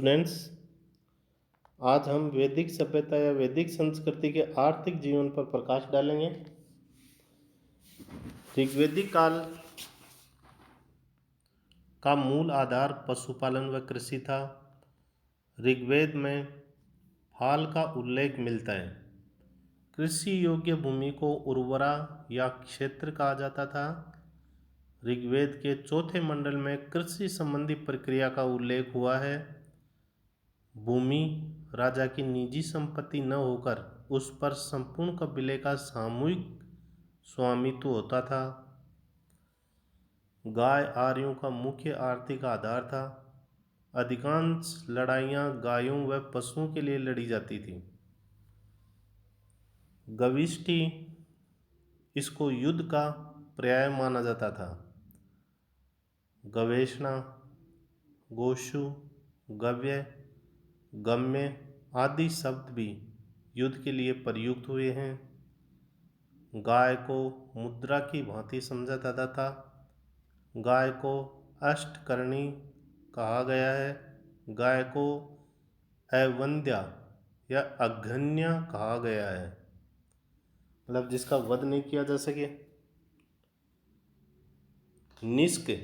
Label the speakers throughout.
Speaker 1: Students, आज हम वैदिक सभ्यता या वैदिक संस्कृति के आर्थिक जीवन पर प्रकाश डालेंगे। ऋग्वैदिक काल का मूल आधार पशुपालन व कृषि था। ऋग्वेद में फाल का उल्लेख मिलता है। कृषि योग्य भूमि को उर्वरा या क्षेत्र कहा जाता था। ऋग्वेद के चौथे मंडल में कृषि संबंधी प्रक्रिया का उल्लेख हुआ है। भूमि राजा की निजी संपत्ति न होकर उस पर संपूर्ण कबीले का सामूहिक स्वामित्व होता था। गाय आर्यों का मुख्य आर्थिक आधार था। अधिकांश लड़ाइयाँ गायों व पशुओं के लिए लड़ी जाती थी। गविष्टि इसको युद्ध का पर्याय माना जाता था। गवेषणा, गोशु, गव्य, गम्य आदि शब्द भी युद्ध के लिए प्रयुक्त हुए हैं। गाय को मुद्रा की भांति समझा जाता था। गाय को अष्टकर्णी कहा गया है। गाय को अवंद्या या अघन्या कहा गया है, मतलब जिसका वध नहीं किया जा सके। निष्क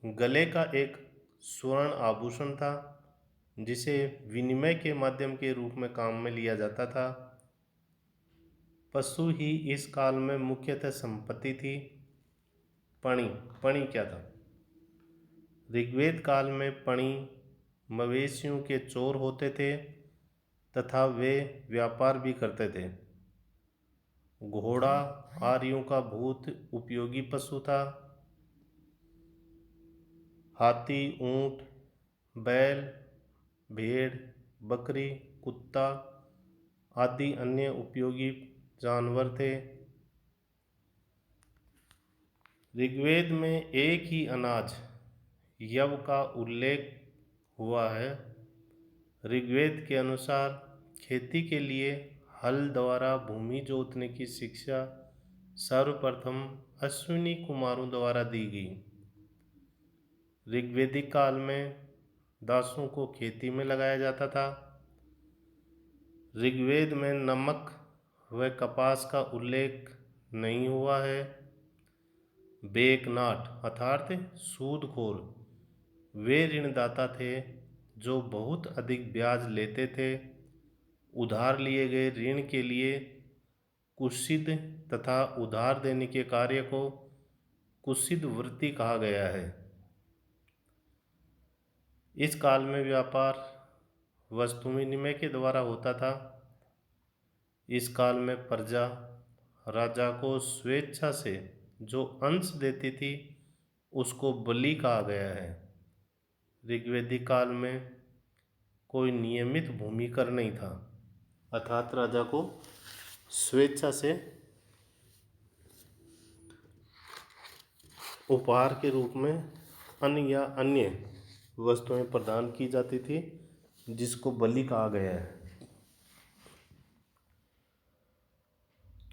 Speaker 1: गले का एक स्वर्ण आभूषण था जिसे विनिमय के माध्यम के रूप में काम में लिया जाता था। पशु ही इस काल में मुख्यतः संपत्ति थी। पणि क्या था? ऋग्वेद काल में पणि मवेशियों के चोर होते थे तथा वे व्यापार भी करते थे। घोड़ा आर्यों का बहुत उपयोगी पशु था। हाथी, ऊंट, बैल, भेड़, बकरी, कुत्ता आदि अन्य उपयोगी जानवर थे। ऋग्वेद में एक ही अनाज यव का उल्लेख हुआ है। ऋग्वेद के अनुसार खेती के लिए हल द्वारा भूमि जोतने की शिक्षा सर्वप्रथम अश्विनी कुमारों द्वारा दी गई। ऋग्वैदिक काल में दासों को खेती में लगाया जाता था। ऋग्वेद में नमक व कपास का उल्लेख नहीं हुआ है। बेकनाट अर्थात सूदखोर वे ऋणदाता थे जो बहुत अधिक ब्याज लेते थे। उधार लिए गए ऋण के लिए कुत्सित तथा उधार देने के कार्य को कुत्सित वृत्ति कहा गया है। इस काल में व्यापार वस्तु विनिमय के द्वारा होता था। इस काल में प्रजा राजा को स्वेच्छा से जो अंश देती थी उसको बलि कहा गया है। ऋग्वैदिक काल में कोई नियमित भूमि कर नहीं था, अर्थात राजा को स्वेच्छा से उपहार के रूप में अन्न या अन्य वस्तुएं प्रदान की जाती थी जिसको बलि कहा गया है।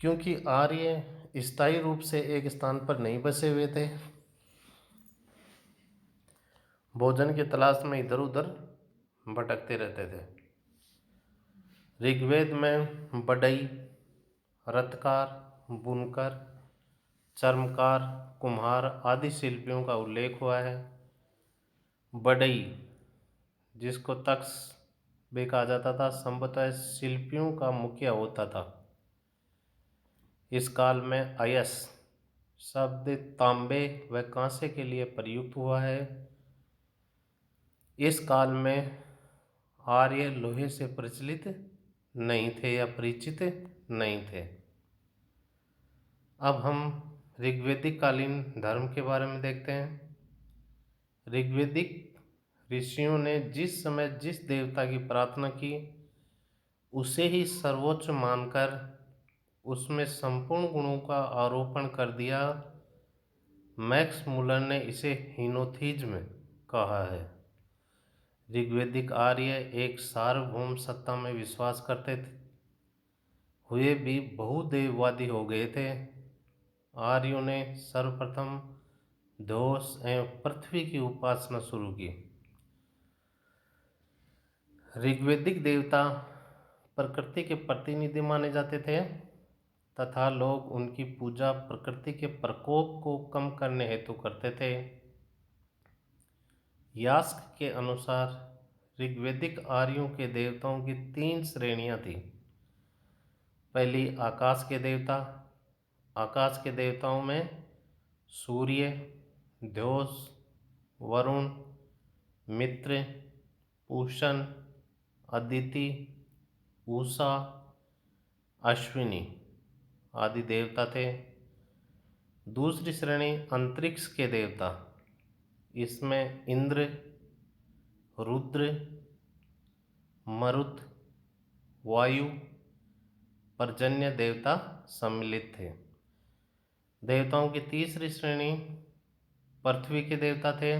Speaker 1: क्योंकि आर्य स्थायी रूप से एक स्थान पर नहीं बसे हुए थे, भोजन की तलाश में इधर उधर भटकते रहते थे। ऋग्वेद में बढ़ई, रत्तकार, बुनकर, चर्मकार, कुम्हार आदि शिल्पियों का उल्लेख हुआ है। बढ़ई जिसको तक्ष भी कहा जाता था संभवतः शिल्पियों का मुख्य होता था। इस काल में अयस शब्द तांबे व कांसे के लिए प्रयुक्त हुआ है। इस काल में आर्य लोहे से प्रचलित नहीं थे या परिचित नहीं थे। अब हम ऋग्वैदिक कालीन धर्म के बारे में देखते हैं। ऋग्वैदिक ऋषियों ने जिस समय जिस देवता की प्रार्थना की उसे ही सर्वोच्च मानकर उसमें संपूर्ण गुणों का आरोपण कर दिया। मैक्स मुलर ने इसे हीनोथिज्म कहा है। ऋग्वैदिक आर्य एक सार्वभौम सत्ता में विश्वास करते थे, हुए भी बहुदेववादी हो गए थे। आर्यों ने सर्वप्रथम धोस एवं पृथ्वी की उपासना शुरू की। ऋग्वैदिक देवता प्रकृति के प्रतिनिधि माने जाते थे तथा लोग उनकी पूजा प्रकृति के प्रकोप को कम करने हेतु करते थे। यास्क के अनुसार ऋग्वैदिक आर्यों के देवताओं की 3 श्रेणियां थी। पहली, आकाश के देवता। आकाश के देवताओं में सूर्य, ध्योस, वरुण, मित्र, पूषण, अदिति, उषा, अश्विनी आदि देवता थे। दूसरी श्रेणी अंतरिक्ष के देवता। इसमें इंद्र, रुद्र, मरुत, वायु, पर्जन्य देवता सम्मिलित थे। देवताओं की तीसरी श्रेणी पृथ्वी के देवता थे,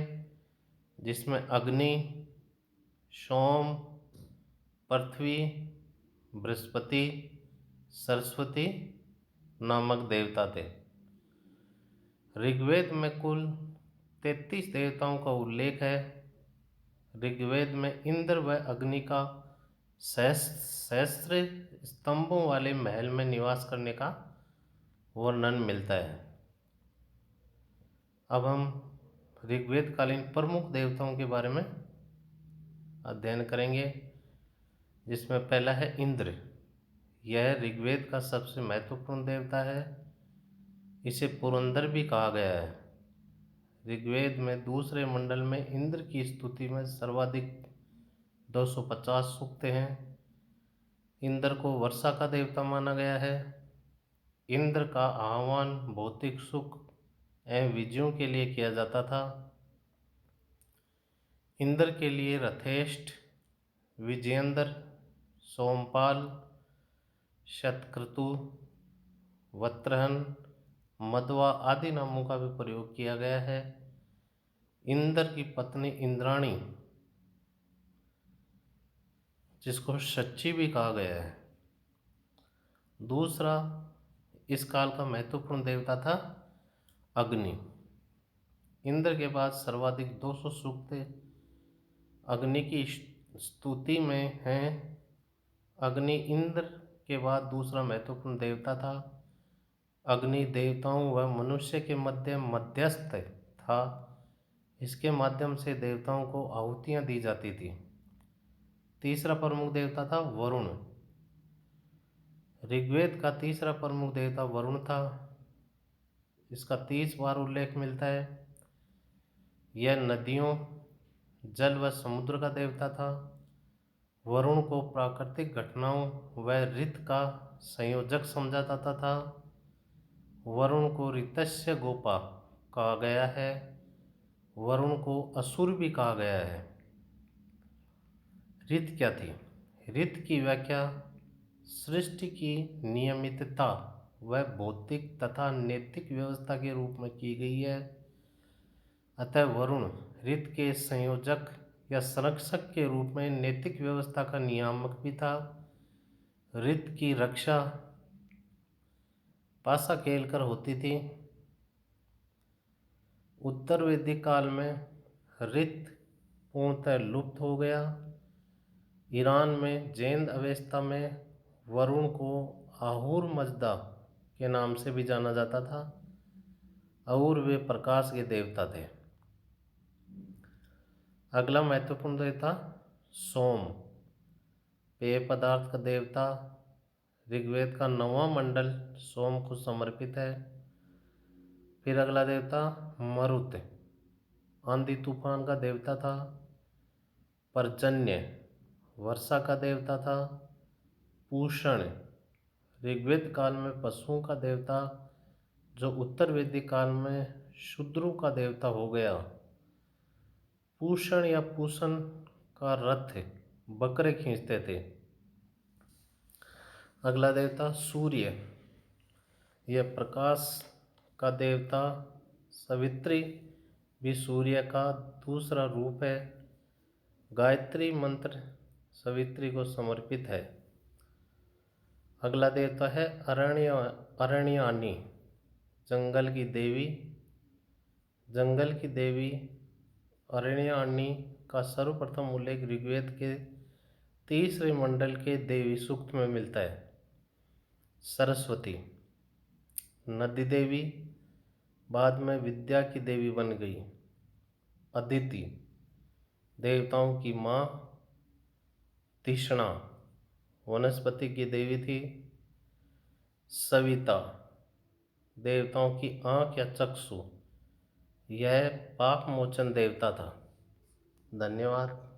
Speaker 1: जिसमें अग्नि, सोम, पृथ्वी, बृहस्पति, सरस्वती नामक देवता थे। ऋग्वेद में कुल 33 देवताओं का उल्लेख है। ऋग्वेद में इंद्र व अग्नि का सहस्त्र स्तंभों वाले महल में निवास करने का वर्णन मिलता है। अब हम ऋग्वेद कालीन प्रमुख देवताओं के बारे में अध्ययन करेंगे, जिसमें पहला है इंद्र। यह ऋग्वेद का सबसे महत्वपूर्ण देवता है। इसे पुरंदर भी कहा गया है। ऋग्वेद में दूसरे मंडल में इंद्र की स्तुति में सर्वाधिक 250 सूक्त हैं। इंद्र को वर्षा का देवता माना गया है। इंद्र का आह्वान भौतिक सुख एवं विजयों के लिए किया जाता था। इंद्र के लिए रथेष्ट, विजयेंद्र, सोमपाल, शतक्रतु, वत्रहन, मध्वा आदि नामों का भी प्रयोग किया गया है। इंद्र की पत्नी इंद्राणी, जिसको शची भी कहा गया है। दूसरा इस काल का महत्वपूर्ण देवता था अग्नि। इंद्र के बाद सर्वाधिक 200 सूक्त अग्नि की स्तुति में हैं। अग्नि इंद्र के बाद दूसरा महत्वपूर्ण देवता था। अग्नि देवताओं व मनुष्य के मध्य मध्यस्थ था। इसके माध्यम से देवताओं को आहुतियाँ दी जाती थी। तीसरा प्रमुख देवता था वरुण। ऋग्वेद का तीसरा प्रमुख देवता वरुण था। इसका 30 बार उल्लेख मिलता है। यह नदियों, जल व समुद्र का देवता था। वरुण को प्राकृतिक घटनाओं व ऋतु का संयोजक समझा जाता था। वरुण को ऋतस्य गोपा कहा गया है। वरुण को असुर भी कहा गया है। ऋत क्या थी? ऋत की व्याख्या सृष्टि की नियमितता व भौतिक तथा नैतिक व्यवस्था के रूप में की गई है। अतः वरुण ऋत के संयोजक या संरक्षक के रूप में नैतिक व्यवस्था का नियामक भी था। ऋत की रक्षा पासा खेलकर होती थी। उत्तर वैदिक काल में ऋत पूर्णतः लुप्त हो गया। ईरान में जैन अवस्था में वरुण को आहूर मजदा के नाम से भी जाना जाता था और वे प्रकाश के देवता थे। अगला महत्वपूर्ण देवता सोम, पेय पदार्थ का देवता। ऋग्वेद का 9वां मंडल सोम को समर्पित है। फिर अगला देवता मरुत, आंधी तूफान का देवता था। पर्जन्य, वर्षा का देवता था। पूषण, ऋग्वेद काल में पशुओं का देवता, जो उत्तर वैदिक काल में शूद्रों का देवता हो गया। पूषण या पूषण का रथ बकरे खींचते थे। अगला देवता सूर्य, यह प्रकाश का देवता। सवित्री भी सूर्य का दूसरा रूप है। गायत्री मंत्र सवित्री को समर्पित है। अगला देवता है अरण्यानी, जंगल की देवी। जंगल की देवी अरण्यानी का सर्वप्रथम उल्लेख ऋग्वेद के तीसरे मंडल के देवी सूक्त में मिलता है। सरस्वती, नदी देवी, बाद में विद्या की देवी बन गई। अदिति, देवताओं की माँ। तिष्णा, वनस्पति की देवी थी। सविता, देवताओं की आँख या चक्षु। यह पाप मोचन देवता था। धन्यवाद।